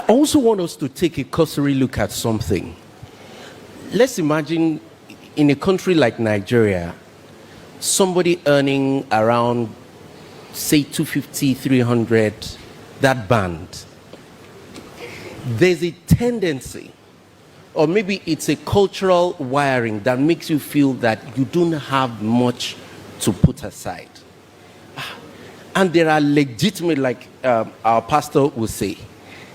also want us to take a cursory look at something. Let's imagine in a country like Nigeria, somebody earning around, say, 250, 300, that band. There's a tendency, or maybe it's a cultural wiring that makes you feel that you don't have much to put aside. And there are legitimate, like our pastor would say,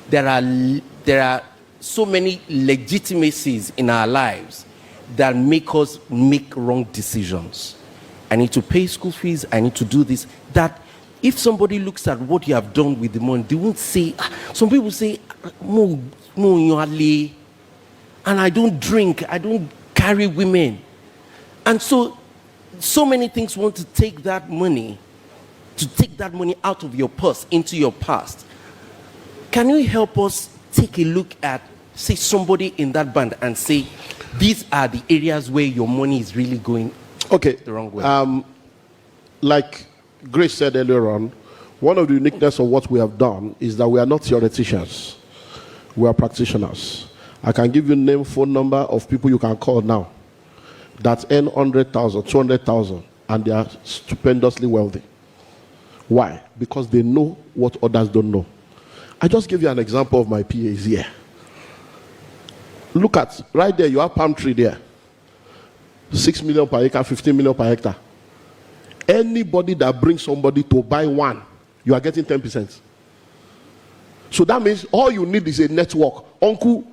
there are so many legitimacies in our lives that make us make wrong decisions. I need to pay school fees, I need to do this. That if somebody looks at what you have done with the money, they won't say, some people say, and I don't drink, I don't carry women. And so many things want to take that money out of your purse into your past. Can you help us take a look at, say, somebody in that band and say, these are the areas where your money is really going the wrong way? Like Grace said earlier on, one of the uniqueness of what we have done is that we are not theoreticians. We are practitioners. I can give you name, phone number of people you can call now that earn 100,000, 200,000, and they are stupendously wealthy. Why? Because they know what others don't know. I just give you an example of my PAs here. Look at, right there, you have palm tree there. 6 million per acre, 15 million per hectare. Anybody that brings somebody to buy one, you are getting 10%. So that means all you need is a network. Uncle,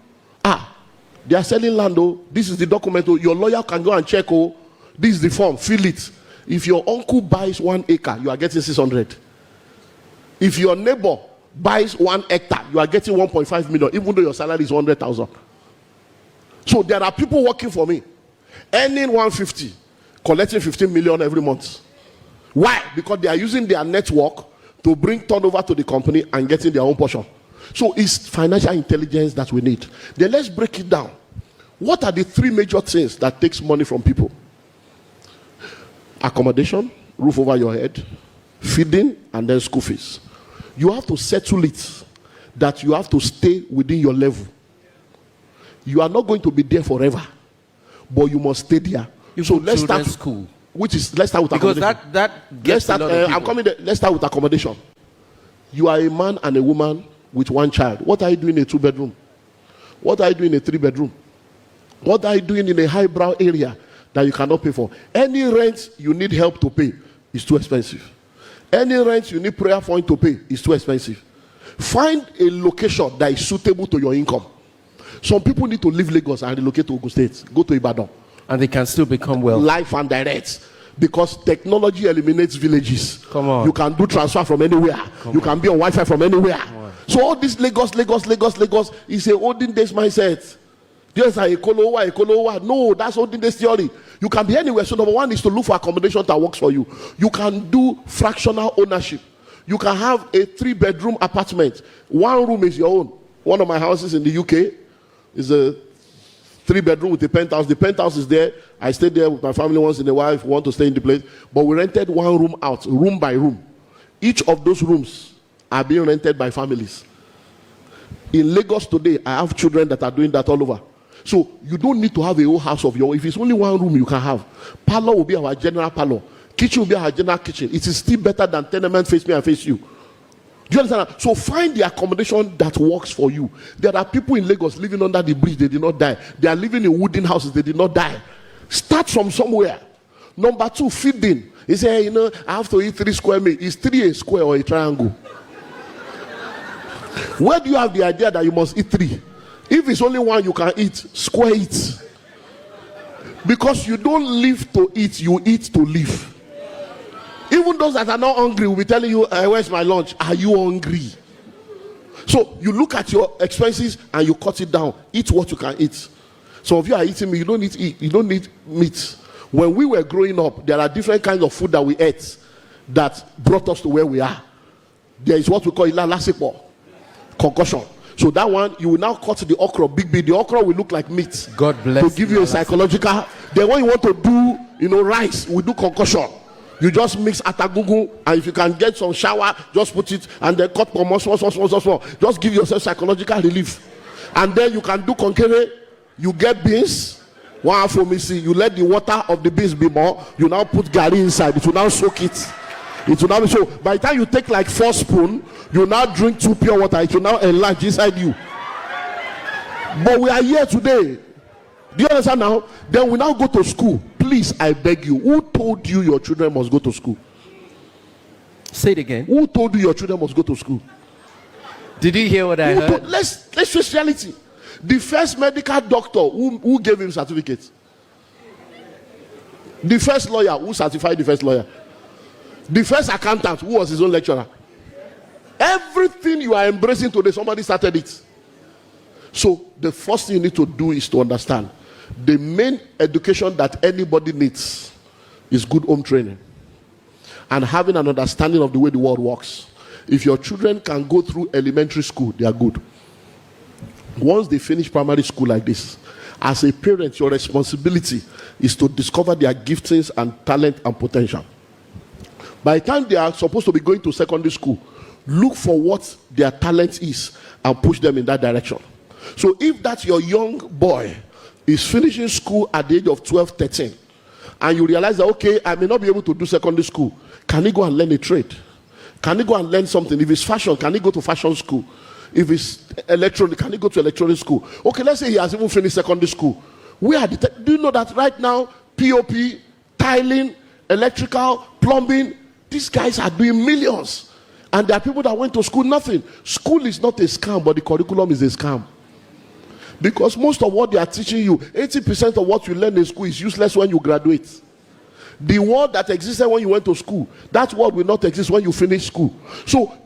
they are selling land, this is the document, your lawyer can go and check, this is the form, fill it. If your uncle buys 1 acre, you are getting 600. If your neighbor buys 1 hectare, you are getting 1.5 million, even though your salary is 100,000. So there are people working for me, earning 150, collecting 15 million every month. Why? Because they are using their network to bring turnover to the company and getting their own portion. So it's financial intelligence that we need. Then let's break it down. What are the 3 major things that takes money from people? Accommodation, roof over your head, feeding, and then school fees. You have to settle it that you have to stay within your level. You are not going to be there forever, but you must stay there. So let's start school. Let's start with accommodation. Because that gets a lot of people. I'm coming there. Let's start with accommodation. You are a man and a woman with 1 child. What are you doing in a 2-bedroom? What are you doing in a 3-bedroom? What are you doing in a highbrow area that you cannot pay for? Any rent you need help to pay is too expensive. Any rent you need prayer point to pay is too expensive. Find a location that is suitable to your income. Some people need to leave Lagos and relocate to Ogun State, go to Ibadan. And they can still become wealthy. Life and direct. Because technology eliminates villages. Come on. You can do transfer from anywhere. You can be on Wi-Fi from anywhere. So all this Lagos is a olden days mindset. Just like Ekolowa. No, that's olden days theory. You can be anywhere. So number 1 is to look for accommodation that works for you. You can do fractional ownership. You can have a 3-bedroom apartment. 1 room is your own. One of my houses in the UK is a 3-bedroom with a penthouse. The penthouse is there. I stayed there with my family once in a while if we want to stay in the place. But we rented 1 room out, room by room. Each of those rooms are being rented by families. In Lagos today, I have children that are doing that all over. So you don't need to have a whole house of your own. If it's only 1 room you can have. Parlor will be our general parlor. Kitchen will be our general kitchen. It is still better than tenement face me and face you. Do you understand that? So find the accommodation that works for you. There are people in Lagos living under the bridge, they did not die. They are living in wooden houses, they did not die. Start from somewhere. Number 2, feeding. He said, I have to eat 3 square meals. Is 3 a square or a triangle? Where do you have the idea that you must eat 3? If it's only 1 you can eat, square it. Because you don't live to eat, you eat to live. Even those that are not hungry will be telling you, where's my lunch? Are you hungry? So you look at your expenses and you cut it down. Eat what you can eat. Some of you are eating meat. You don't need to eat. You don't need meat. When we were growing up, there are different kinds of food that we ate that brought us to where we are. There is what we call ilalasepo, concussion. So that one, you will now cut the okra, big. The okra will look like meat. God bless. To give you a psychological. Then when you want to do, rice, we do concussion. You just mix atagungu, and if you can get some shower, just put it and then cut more small. Just give yourself psychological relief. And then you can do concave. You get beans. One for me, see, you let the water of the beans be more. You now put garri inside. It will now soak it. It will now be so. By the time you take like 4 spoons, you now drink 2 pure water. It will now enlarge inside you. But we are here today. Do you understand now? Then we now go to school. Please, I beg you. Who told you your children must go to school? Say it again. Who told you your children must go to school? Did you hear what I heard? Let's face reality. The first medical doctor who gave him certificate. The first lawyer who certified the first lawyer. The first accountant who was his own lecturer. Everything you are embracing today, somebody started it. So the first thing you need to do is to understand the main education that anybody needs is good home training and having an understanding of the way the world works. If your children can go through elementary school, they are good. Once they finish primary school like this, as a parent, your responsibility is to discover their giftings and talent and potential. By the time they are supposed to be going to secondary school, look for what their talent is and push them in that direction. So if that your young boy is finishing school at the age of 12, 13, and you realize that, okay, I may not be able to do secondary school, can he go and learn a trade? Can he go and learn something? If it's fashion, can he go to fashion school? If it's electronic, can he go to electronic school? Okay, let's say he has even finished secondary school. Do you know that right now, POP, tiling, electrical, plumbing, these guys are doing millions. And there are people that went to school, nothing. School is not a scam, but the curriculum is a scam. Because most of what they are teaching you, 80% of what you learn in school is useless when you graduate. The world that existed when you went to school, that world will not exist when you finish school. So